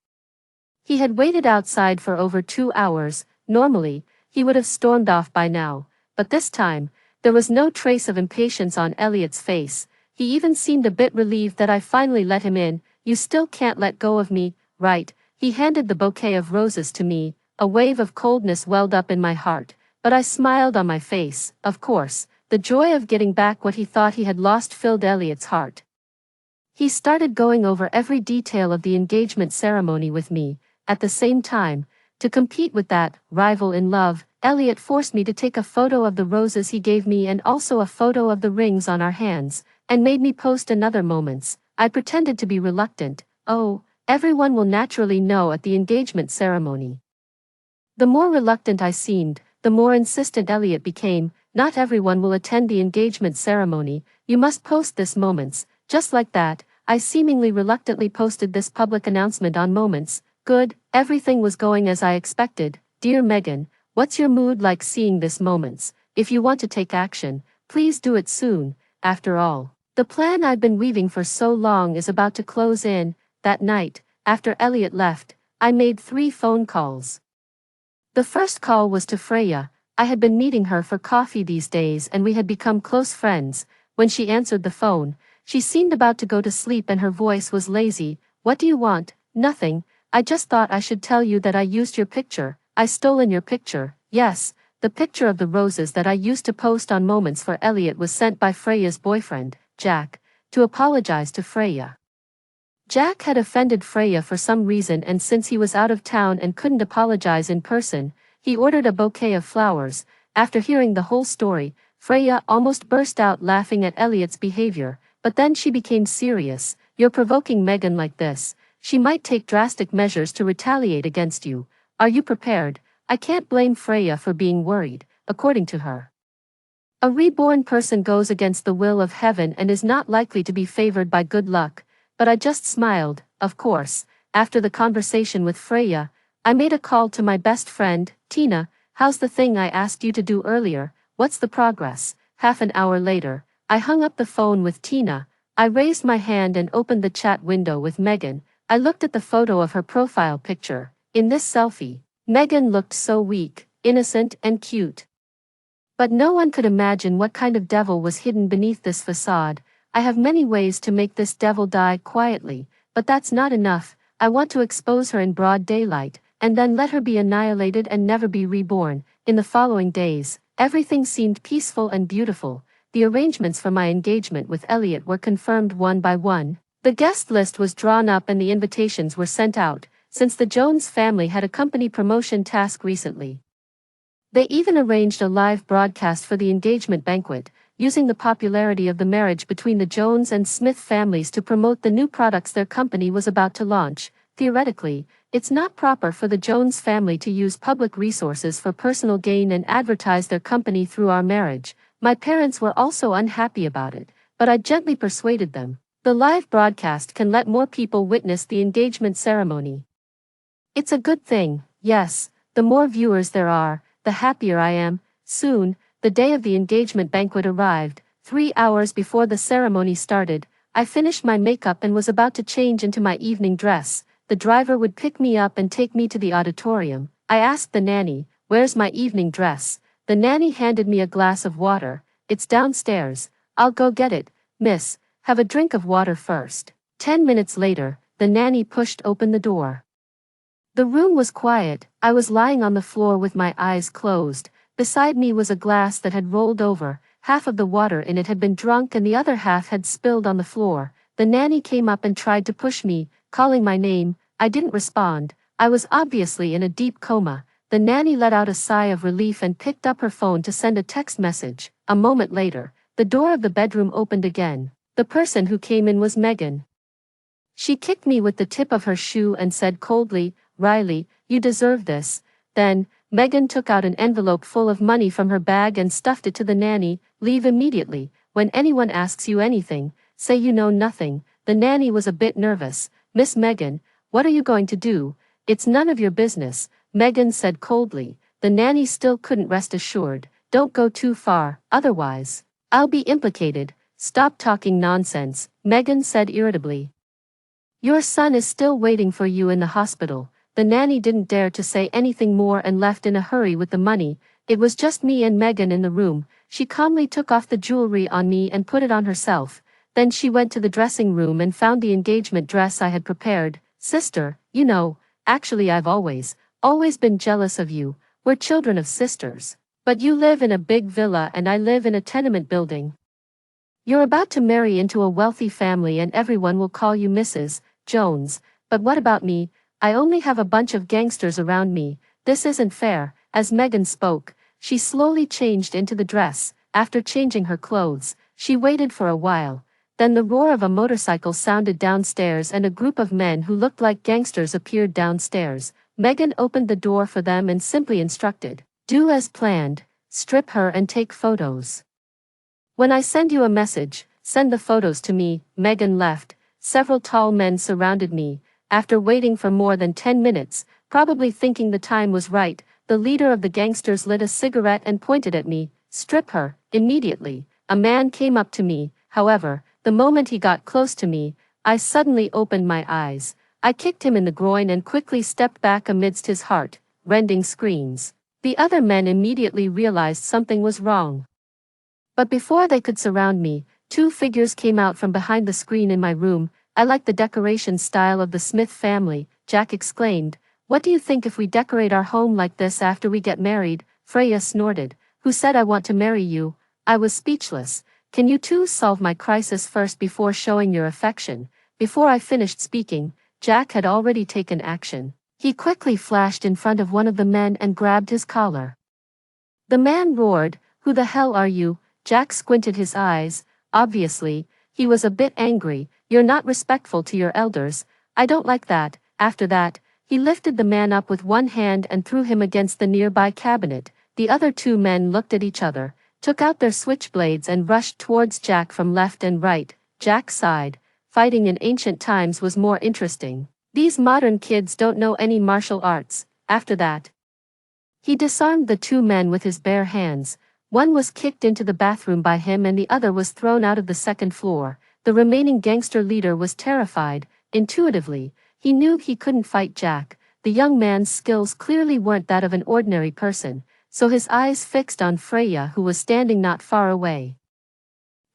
He had waited outside for over 2 hours. Normally, he would have stormed off by now, but this time, there was no trace of impatience on Elliot's face. He even seemed a bit relieved that I finally let him in. You still can't let go of me, right? He handed the bouquet of roses to me. A wave of coldness welled up in my heart, but I smiled on my face. Of course, the joy of getting back what he thought he had lost filled Elliot's heart. He started going over every detail of the engagement ceremony with me. At the same time, to compete with that rival in love, Elliot forced me to take a photo of the roses he gave me and also a photo of the rings on our hands, and made me post another moments. I pretended to be reluctant. Oh, everyone will naturally know at the engagement ceremony. The more reluctant I seemed, the more insistent Elliot became. Not everyone will attend the engagement ceremony. You must post this moments. Just like that, I seemingly reluctantly posted this public announcement on Moments. Good, everything was going as I expected. Dear Megan, what's your mood like seeing this Moments? If you want to take action, please do it soon. After all, the plan I've been weaving for so long is about to close in. That night, after Elliot left, I made 3 phone calls. The first call was to Freya. I had been meeting her for coffee these days and we had become close friends. When she answered the phone, she seemed about to go to sleep and her voice was lazy. What do you want? Nothing. I just thought I should tell you that I used your picture. I stolen your picture. Yes, the picture of the roses that I used to post on Moments for Elliot was sent by Freya's boyfriend, Jack, to apologize to Freya. Jack had offended Freya for some reason and since he was out of town and couldn't apologize in person, he ordered a bouquet of flowers. After hearing the whole story, Freya almost burst out laughing at Elliot's behavior, but then she became serious. You're provoking Megan like this. She might take drastic measures to retaliate against you. Are you prepared? I can't blame Freya for being worried, according to her. A reborn person goes against the will of heaven and is not likely to be favored by good luck, but I just smiled. Of course, after the conversation with Freya, I made a call to my best friend, Tina. How's the thing I asked you to do earlier? What's the progress? Half an hour later, I hung up the phone with Tina. I raised my hand and opened the chat window with Megan. I looked at the photo of her profile picture. In this selfie, Megan looked so weak, innocent, and cute. But no one could imagine what kind of devil was hidden beneath this facade. I have many ways to make this devil die quietly. But that's not enough. I want to expose her in broad daylight, and then let her be annihilated and never be reborn. In the following days, everything seemed peaceful and beautiful. The arrangements for my engagement with Elliot were confirmed one by one. The guest list was drawn up and the invitations were sent out, since the Jones family had a company promotion task recently. They even arranged a live broadcast for the engagement banquet, using the popularity of the marriage between the Jones and Smith families to promote the new products their company was about to launch. Theoretically, it's not proper for the Jones family to use public resources for personal gain and advertise their company through our marriage. My parents were also unhappy about it, but I gently persuaded them. The live broadcast can let more people witness the engagement ceremony. It's a good thing, yes. The more viewers there are, the happier I am. Soon, the day of the engagement banquet arrived. 3 hours before the ceremony started, I finished my makeup and was about to change into my evening dress. The driver would pick me up and take me to the auditorium. I asked the nanny, "Where's my evening dress?" The nanny handed me a glass of water. "It's downstairs." "I'll go get it, miss. Have a drink of water first." 10 minutes later, the nanny pushed open the door. The room was quiet. I was lying on the floor with my eyes closed. Beside me was a glass that had rolled over. Half of the water in it had been drunk and the other half had spilled on the floor. The nanny came up and tried to push me, calling my name. I didn't respond. I was obviously in a deep coma. The nanny let out a sigh of relief and picked up her phone to send a text message. A moment later, the door of the bedroom opened again. The person who came in was Megan. She kicked me with the tip of her shoe and said coldly, "Riley, you deserve this." Then, Megan took out an envelope full of money from her bag and stuffed it to the nanny. "Leave immediately. When anyone asks you anything, say you know nothing." The nanny was a bit nervous. "Miss Megan, what are you going to do?" "It's none of your business," Megan said coldly. The nanny still couldn't rest assured. "Don't go too far, otherwise I'll be implicated." "Stop talking nonsense," Megan said irritably. "Your son is still waiting for you in the hospital." The nanny didn't dare to say anything more and left in a hurry with the money. It was just me and Megan in the room. She calmly took off the jewelry on me and put it on herself. Then she went to the dressing room and found the engagement dress I had prepared. "Sister, you know, actually I've always been jealous of you. We're children of sisters. But you live in a big villa and I live in a tenement building. You're about to marry into a wealthy family and everyone will call you Mrs. Jones. But what about me? I only have a bunch of gangsters around me. This isn't fair." As Megan spoke, she slowly changed into the dress. After changing her clothes, she waited for a while. Then the roar of a motorcycle sounded downstairs and a group of men who looked like gangsters appeared downstairs. Megan opened the door for them and simply instructed, "Do as planned, strip her and take photos. When I send you a message, send the photos to me." Megan left. Several tall men surrounded me. After waiting for more than 10 minutes, probably thinking the time was right, the leader of the gangsters lit a cigarette and pointed at me. "Strip her, immediately." A man came up to me. However, the moment he got close to me, I suddenly opened my eyes. I kicked him in the groin and quickly stepped back amidst his heart-rending screams. The other men immediately realized something was wrong. But before they could surround me, 2 figures came out from behind the screen in my room. "I like the decoration style of the Smith family," Jack exclaimed. "What do you think if we decorate our home like this after we get married?" Freya snorted. "Who said I want to marry you?" I was speechless. "Can you two solve my crisis first before showing your affection?" Before I finished speaking, Jack had already taken action. He quickly flashed in front of one of the men and grabbed his collar. The man roared, "Who the hell are you?" Jack squinted his eyes. Obviously, he was a bit angry. "You're not respectful to your elders." "I don't like that." After that, he lifted the man up with one hand and threw him against the nearby cabinet. The other 2 men looked at each other, took out their switchblades and rushed towards Jack from left and right. Jack sighed. Fighting in ancient times was more interesting. These modern kids don't know any martial arts. After that, he disarmed the 2 men with his bare hands. One was kicked into the bathroom by him and the other was thrown out of the second floor. The remaining gangster leader was terrified. Intuitively, he knew he couldn't fight Jack. The young man's skills clearly weren't that of an ordinary person, so his eyes fixed on Freya, who was standing not far away.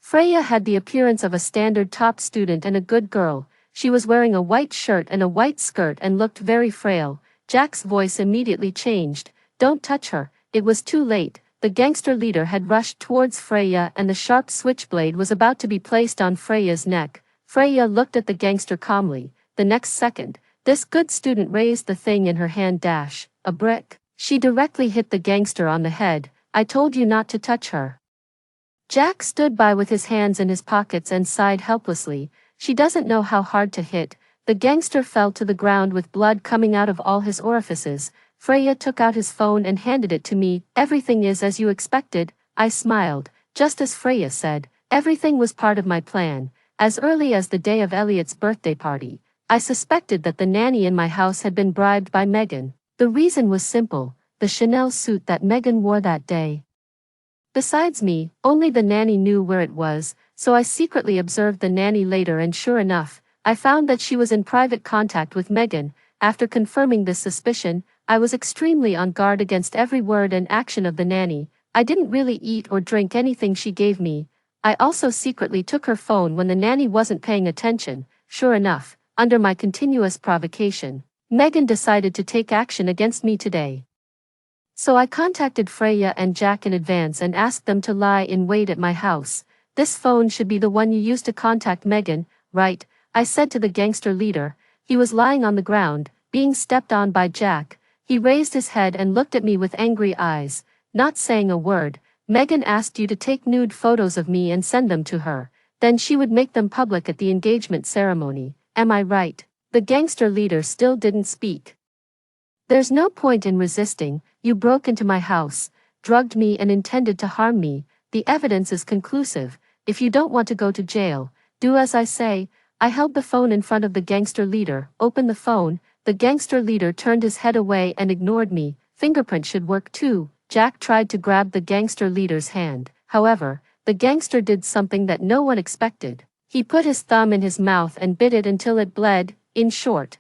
Freya had the appearance of a standard top student and a good girl. She was wearing a white shirt and a white skirt and looked very frail. Jack's voice immediately changed. Don't touch her. It was too late. The gangster leader had rushed towards Freya and the sharp switchblade was about to be placed on Freya's neck. Freya looked at the gangster calmly. The next second, this good student raised the thing in her hand a brick. She directly hit the gangster on the head. I told you not to touch her. Jack stood by with his hands in his pockets and sighed helplessly. She doesn't know how hard to hit. The gangster fell to the ground with blood coming out of all his orifices. Freya took out his phone and handed it to me. Everything is as you expected. I smiled. Just as Freya said, everything was part of my plan. As early as the day of Elliot's birthday party, I suspected that the nanny in my house had been bribed by Megan. The reason was simple, the Chanel suit that Megan wore that day. Besides me, only the nanny knew where it was, so I secretly observed the nanny later and sure enough, I found that she was in private contact with Megan. After confirming this suspicion, I was extremely on guard against every word and action of the nanny. I didn't really eat or drink anything she gave me. I also secretly took her phone when the nanny wasn't paying attention. Sure enough, under my continuous provocation, Megan decided to take action against me today. So I contacted Freya and Jack in advance and asked them to lie in wait at my house. This phone should be the one you used to contact Megan, right? I said to the gangster leader. He was lying on the ground, being stepped on by Jack. He raised his head and looked at me with angry eyes. Not saying a word, Megan asked you to take nude photos of me and send them to her. Then she would make them public at the engagement ceremony. Am I right? The gangster leader still didn't speak. There's no point in resisting. You broke into my house, drugged me and intended to harm me. The evidence is conclusive. If you don't want to go to jail, do as I say. I held the phone in front of the gangster leader. Open the phone. The gangster leader turned his head away and ignored me. Fingerprint should work too. Jack tried to grab the gangster leader's hand. However, the gangster did something that no one expected. He put his thumb in his mouth and bit it until it bled. In short,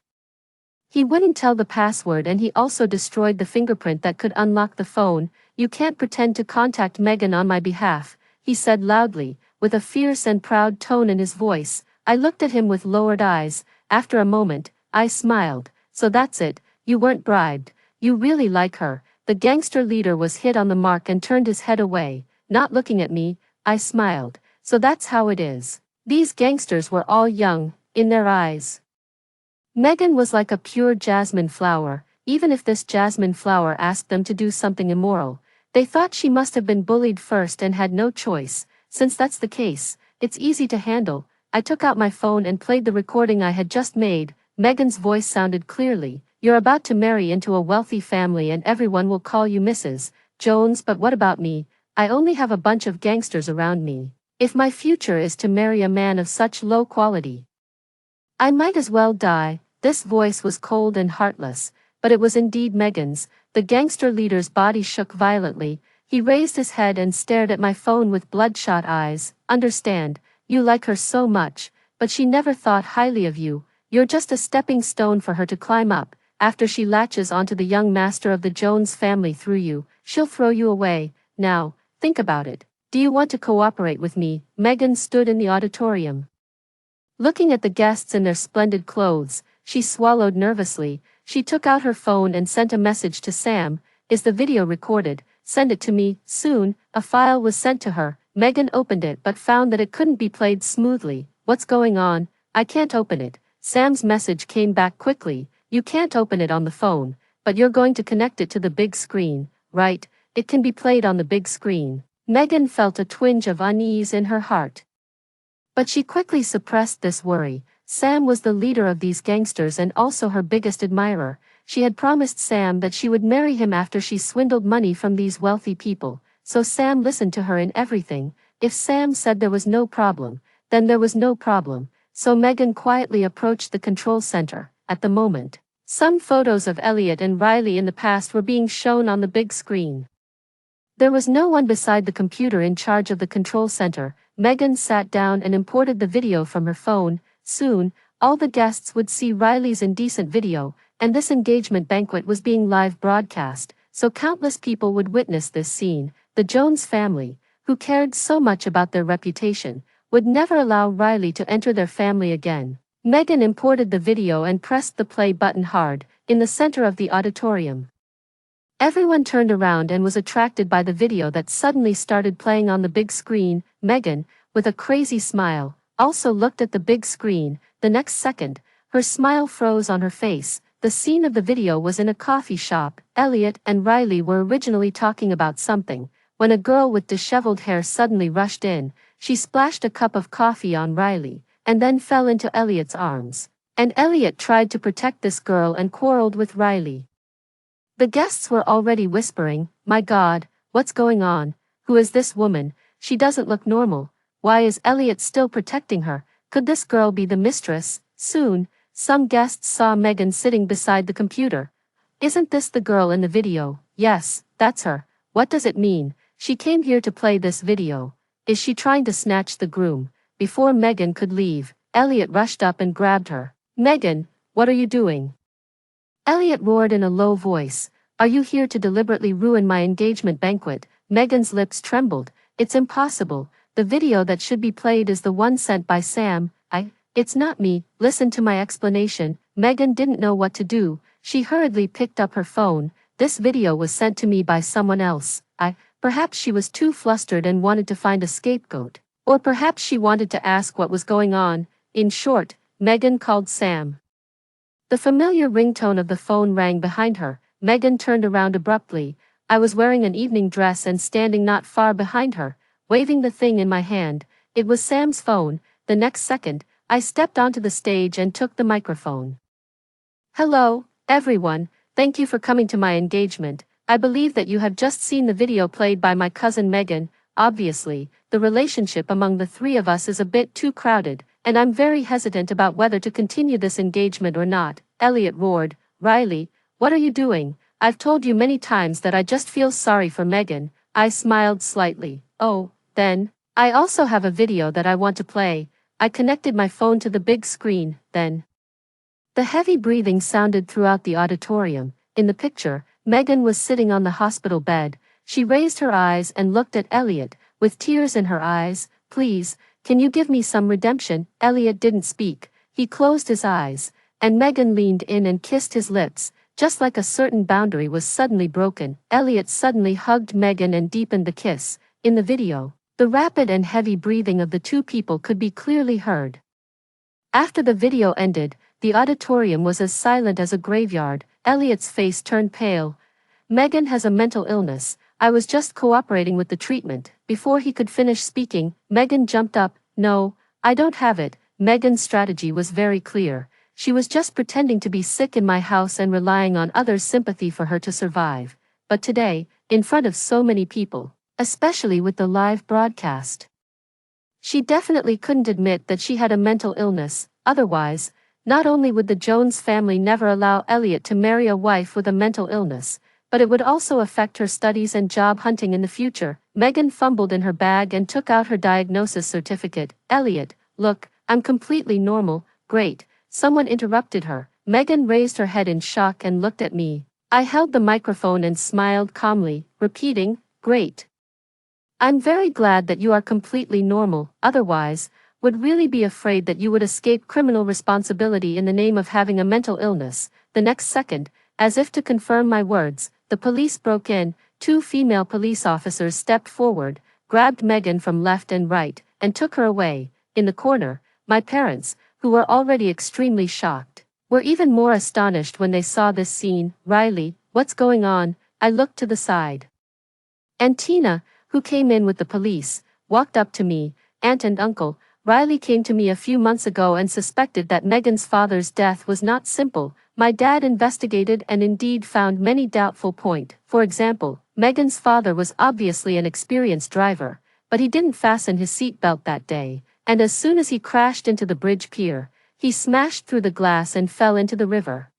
he wouldn't tell the password and he also destroyed the fingerprint that could unlock the phone. You can't pretend to contact Megan on my behalf, he said loudly, with a fierce and proud tone in his voice. I looked at him with lowered eyes. After a moment, I smiled. So that's it, you weren't bribed. You really like her. The gangster leader was hit on the mark and turned his head away, not looking at me. I smiled. So that's how it is. These gangsters were all young, in their eyes. Megan was like a pure jasmine flower. Even if this jasmine flower asked them to do something immoral, they thought she must have been bullied first and had no choice. Since that's the case, it's easy to handle. I took out my phone and played the recording I had just made. Megan's voice sounded clearly. You're about to marry into a wealthy family and everyone will call you Mrs. Jones, but what about me? I only have a bunch of gangsters around me. If my future is to marry a man of such low quality, I might as well die. This voice was cold and heartless, but it was indeed Megan's. The gangster leader's body shook violently. He raised his head and stared at my phone with bloodshot eyes. Understand, you like her so much, but she never thought highly of you. You're just a stepping stone for her to climb up. After she latches onto the young master of the Jones family through you, she'll throw you away. Now, think about it. Do you want to cooperate with me? Megan stood in the auditorium, looking at the guests in their splendid clothes. She swallowed nervously. She took out her phone and sent a message to Sam. Is the video recorded? Send it to me, soon. A file was sent to her. Megan opened it but found that it couldn't be played smoothly. What's going on? I can't open it. Sam's message came back quickly. You can't open it on the phone, but you're going to connect it to the big screen, right? It can be played on the big screen. Megan felt a twinge of unease in her heart, but she quickly suppressed this worry. Sam was the leader of these gangsters and also her biggest admirer. She had promised Sam that she would marry him after she swindled money from these wealthy people, so Sam listened to her in everything. If Sam said there was no problem, then there was no problem. So Megan quietly approached the control center. At the moment, some photos of Elliot and Riley in the past were being shown on the big screen. There was no one beside the computer in charge of the control center. Megan sat down and imported the video from her phone. Soon, all the guests would see Riley's indecent video, and this engagement banquet was being live broadcast, so countless people would witness this scene. The Jones family, who cared so much about their reputation, would never allow Riley to enter their family again. Megan imported the video and pressed the play button hard, in the center of the auditorium. Everyone turned around and was attracted by the video that suddenly started playing on the big screen. Megan, with a crazy smile, also looked at the big screen. The next second, her smile froze on her face. The scene of the video was in a coffee shop. Elliot and Riley were originally talking about something, when a girl with disheveled hair suddenly rushed in. She splashed a cup of coffee on Riley, and then fell into Elliot's arms. And Elliot tried to protect this girl and quarreled with Riley. The guests were already whispering, "My God, what's going on? Who is this woman? She doesn't look normal. Why is Elliot still protecting her? Could this girl be the mistress?" Soon, some guests saw Megan sitting beside the computer. "Isn't this the girl in the video?" "Yes, that's her. What does it mean? She came here to play this video. Is she trying to snatch the groom?" Before Megan could leave, Elliot rushed up and grabbed her. "Megan, what are you doing?" Elliot roared in a low voice, "Are you here to deliberately ruin my engagement banquet?" Megan's lips trembled. "It's impossible. The video that should be played is the one sent by Sam. It's not me. Listen to my explanation." Megan didn't know what to do. She hurriedly picked up her phone. "This video was sent to me by someone else. Perhaps she was too flustered and wanted to find a scapegoat. Or perhaps she wanted to ask what was going on. In short, Megan called Sam." The familiar ringtone of the phone rang behind her. Megan turned around abruptly. I was wearing an evening dress and standing not far behind her, waving the thing in my hand. It was Sam's phone. The next second, I stepped onto the stage and took the microphone. "Hello, everyone. Thank you for coming to my engagement. I believe that you have just seen the video played by my cousin Megan. Obviously, the relationship among the three of us is a bit too crowded, and I'm very hesitant about whether to continue this engagement or not." Elliot roared. "Riley, what are you doing? I've told you many times that I just feel sorry for Megan." I smiled slightly. "Oh, then, I also have a video that I want to play." I connected my phone to the big screen, then. The heavy breathing sounded throughout the auditorium. In the picture, Megan was sitting on the hospital bed. She raised her eyes and looked at Elliot, with tears in her eyes. "Please, can you give me some redemption?" Elliot didn't speak. He closed his eyes, and Megan leaned in and kissed his lips. Just like a certain boundary was suddenly broken, Elliot suddenly hugged Megan and deepened the kiss. In the video, the rapid and heavy breathing of the two people could be clearly heard. After the video ended, the auditorium was as silent as a graveyard. Elliot's face turned pale. "Megan has a mental illness. I was just cooperating with the treatment." Before he could finish speaking, Megan jumped up. "No, I don't have it." Megan's strategy was very clear. She was just pretending to be sick in my house and relying on others' sympathy for her to survive. But today, in front of so many people, especially with the live broadcast, she definitely couldn't admit that she had a mental illness. Otherwise, not only would the Jones family never allow Elliot to marry a wife with a mental illness, but it would also affect her studies and job hunting in the future. Megan fumbled in her bag and took out her diagnosis certificate. "Elliot, look, I'm completely normal." "Great." Someone interrupted her. Megan raised her head in shock and looked at me. I held the microphone and smiled calmly, repeating, "Great. I'm very glad that you are completely normal. Otherwise, would really be afraid that you would escape criminal responsibility in the name of having a mental illness." The next second, as if to confirm my words, the police broke in. Two female police officers stepped forward, grabbed Megan from left and right, and took her away. In the corner, my parents, who were already extremely shocked, were even more astonished when they saw this scene. "Riley, what's going on?" I looked to the side. And Tina, who came in with the police, walked up to me. "Aunt and Uncle, Riley came to me a few months ago and suspected that Megan's father's death was not simple. My dad investigated and indeed found many doubtful points. For example, Megan's father was obviously an experienced driver, but he didn't fasten his seatbelt that day, and as soon as he crashed into the bridge pier, he smashed through the glass and fell into the river.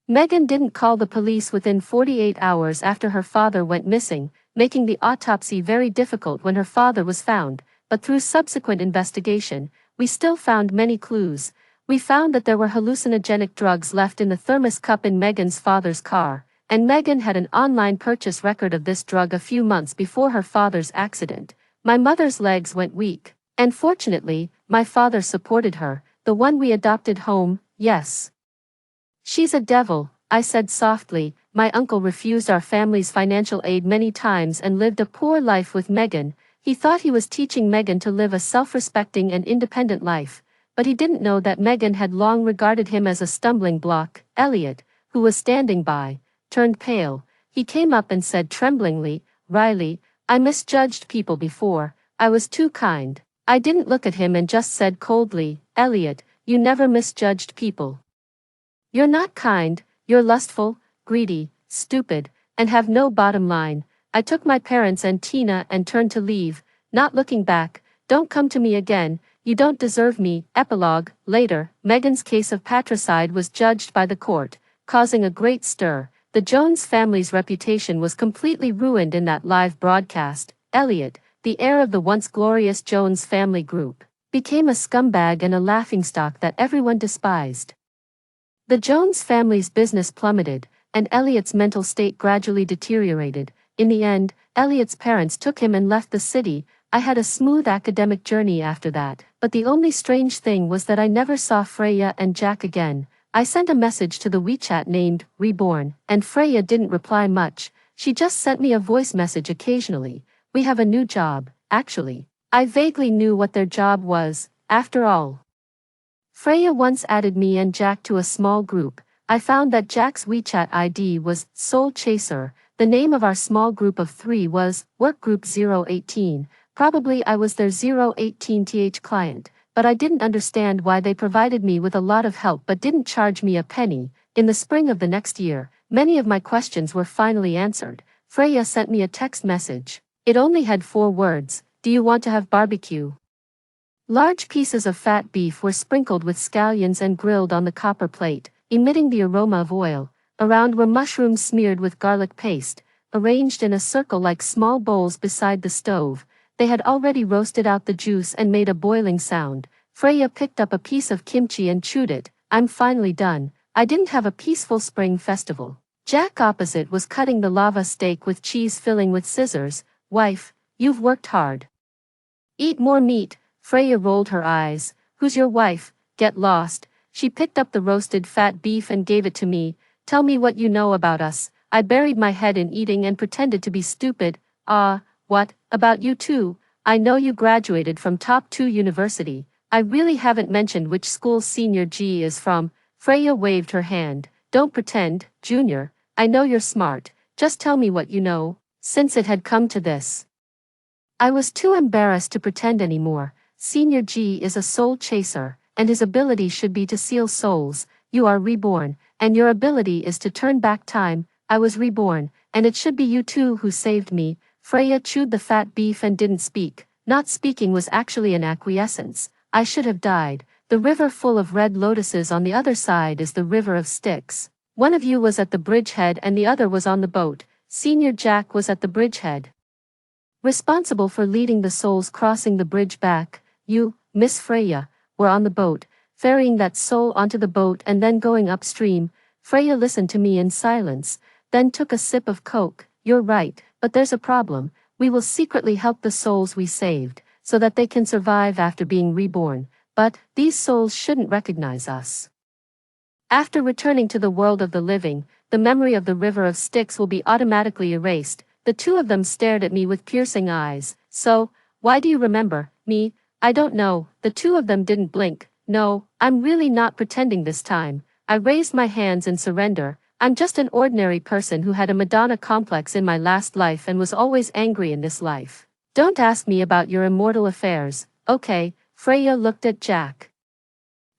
Megan didn't call the police within 48 hours after her father went missing, making the autopsy very difficult when her father was found, but through subsequent investigation, we still found many clues. We found that there were hallucinogenic drugs left in the thermos cup in Megan's father's car, and Megan had an online purchase record of this drug a few months before her father's accident. My mother's legs went weak, and fortunately, my father supported her. the one we adopted home, yes. She's a devil, I said softly. My uncle refused our family's financial aid many times and lived a poor life with Megan. He thought he was teaching Megan to live a self-respecting and independent life, but he didn't know that Megan had long regarded him as a stumbling block. Elliot, who was standing by, turned pale. He came up and said tremblingly, "Riley, I misjudged people before. I was too kind." I didn't look at him and just said coldly, "Elliot, you never misjudged people. You're not kind, you're lustful, greedy, stupid, and have no bottom line." I took my parents and Tina and turned to leave, not looking back. "Don't come to me again, you don't deserve me." Epilogue. Later, Megan's case of patricide was judged by the court, causing a great stir. The Jones family's reputation was completely ruined in that live broadcast. Elliot, the heir of the once glorious Jones family group, became a scumbag and a laughingstock that everyone despised. The Jones family's business plummeted, and Elliot's mental state gradually deteriorated. In the end, Elliot's parents took him and left the city. I had a smooth academic journey after that, but the only strange thing was that I never saw Freya and Jack again. I sent a message to the WeChat named Reborn, and Freya didn't reply much. She just sent me a voice message occasionally. "We have a new job, actually." I vaguely knew what their job was, after all. Freya once added me and Jack to a small group. I found that Jack's WeChat ID was Soul Chaser. The name of our small group of 3 was Workgroup 018. Probably I was their 018th client, but I didn't understand why they provided me with a lot of help but didn't charge me a penny. In the spring of the next year, many of my questions were finally answered. Freya sent me a text message. It only had 4 words: "Do you want to have barbecue?" Large pieces of fat beef were sprinkled with scallions and grilled on the copper plate, emitting the aroma of oil. Around were mushrooms smeared with garlic paste, arranged in a circle like small bowls beside the stove. They had already roasted out the juice and made a boiling sound. Freya picked up a piece of kimchi and chewed it. "I'm finally done. I didn't have a peaceful spring festival." Jack opposite was cutting the lava steak with cheese filling with scissors. "Wife, you've worked hard. Eat more meat." Freya rolled her eyes. "Who's your wife? Get lost." She picked up the roasted fat beef and gave it to me. "Tell me what you know about us." I buried my head in eating and pretended to be stupid. What, about you too? I know you graduated from top 2 university. I really haven't mentioned which school Senior G is from." Freya waved her hand. "Don't pretend, Junior. I know you're smart. Just tell me what you know." Since it had come to this, I was too embarrassed to pretend anymore. "Senior G is a soul chaser, and his ability should be to seal souls. You are reborn, and your ability is to turn back time. I was reborn, and it should be you two who saved me." Freya chewed the fat beef and didn't speak. Not speaking was actually an acquiescence. I should have died. The river full of red lotuses on the other side is the river of Styx. One of you was at the bridgehead and the other was on the boat. Senior Jack was at the bridgehead, responsible for leading the souls crossing the bridge back. You, Miss Freya, were on the boat, ferrying that soul onto the boat and then going upstream. Freya listened to me in silence, then took a sip of Coke. "You're right, but there's a problem. We will secretly help the souls we saved, so that they can survive after being reborn. But these souls shouldn't recognize us. After returning to the world of the living, the memory of the river of Styx will be automatically erased." The 2 of them stared at me with piercing eyes. "So, why do you remember me?" "I don't know." The 2 of them didn't blink. "No, I'm really not pretending this time." I raised my hands in surrender. "I'm just an ordinary person who had a Madonna complex in my last life and was always angry in this life. Don't ask me about your immortal affairs, okay?" Freya looked at Jack.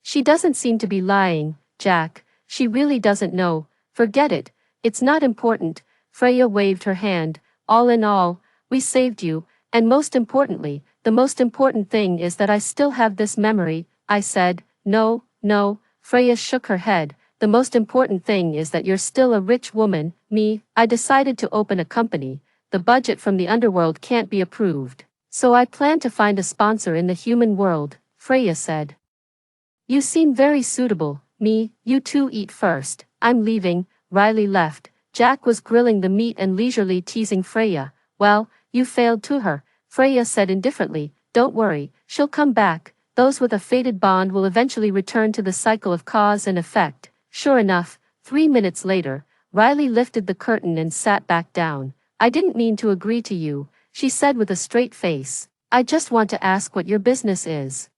"She doesn't seem to be lying, Jack. She really doesn't know." "Forget it. It's not important." Freya waved her hand. "All in all, we saved you, and most importantly, the most important thing is that I still have this memory." I said. No. Freya shook her head. "The most important thing is that you're still a rich woman." Me, I decided to open a company. The budget from the underworld can't be approved, so I plan to find a sponsor in the human world, Freya said. "You seem very suitable." Me, "You two eat first. I'm leaving." Riley left. Jack was grilling the meat and leisurely teasing Freya. "Well, you failed to her," Freya said indifferently. "Don't worry, she'll come back. those with a fated bond will eventually return to the cycle of cause and effect. Sure enough, 3 minutes later, Riley lifted the curtain and sat back down. I didn't mean to agree to you, she said with a straight face. I just want to ask what your business is.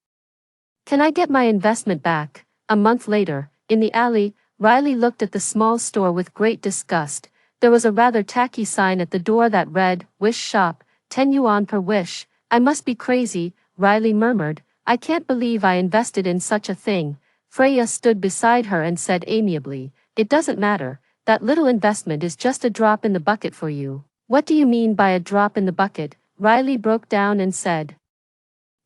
Can I get my investment back? A month later, in the alley, Riley looked at the small store with great disgust. There was a rather tacky sign at the door that read, Wish Shop, 10 yuan per wish. I must be crazy, Riley murmured. I can't believe I invested in such a thing. Freya stood beside her and said amiably, It doesn't matter, that little investment is just a drop in the bucket for you. What do you mean by a drop in the bucket? Riley broke down and said.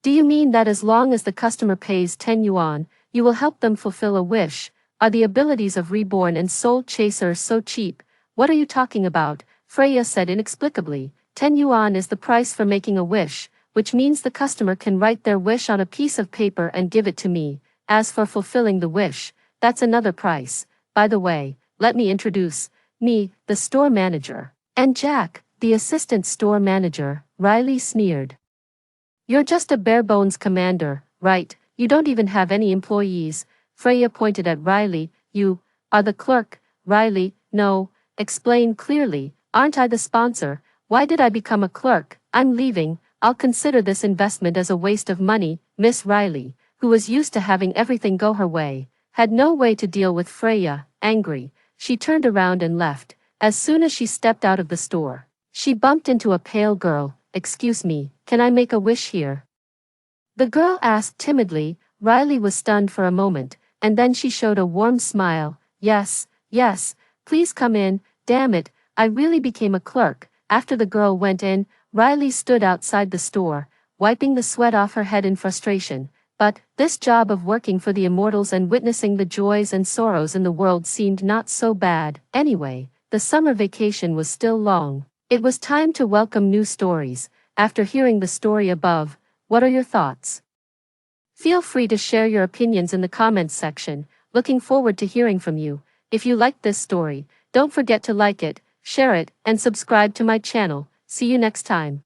Do you mean that as long as the customer pays 10 yuan, you will help them fulfill a wish? Are the abilities of Reborn and Soul Chaser so cheap? What are you talking about? Freya said inexplicably. 10 yuan is the price for making a wish, which means the customer can write their wish on a piece of paper and give it to me. As for fulfilling the wish, that's another price. By the way, let me introduce me, the store manager. And Jack, the assistant store manager, Riley sneered. You're just a bare-bones commander, right? You don't even have any employees. Freya pointed at Riley. You are the clerk, Riley. No, explain clearly. Aren't I the sponsor? Why did I become a clerk? I'm leaving. I'll consider this investment as a waste of money. Miss Riley, who was used to having everything go her way, had no way to deal with Freya. Angry, she turned around and left. As soon as she stepped out of the store, she bumped into a pale girl. Excuse me, can I make a wish here? The girl asked timidly. Riley was stunned for a moment, and then she showed a warm smile. Yes, yes, please come in. Damn it, I really became a clerk. After the girl went in, Riley stood outside the store, wiping the sweat off her head in frustration. But this job of working for the immortals and witnessing the joys and sorrows in the world seemed not so bad. Anyway, the summer vacation was still long. It was time to welcome new stories. After hearing the story above, what are your thoughts? Feel free to share your opinions in the comments section. Looking forward to hearing from you. If you liked this story, don't forget to like it, share it, and subscribe to my channel. See you next time.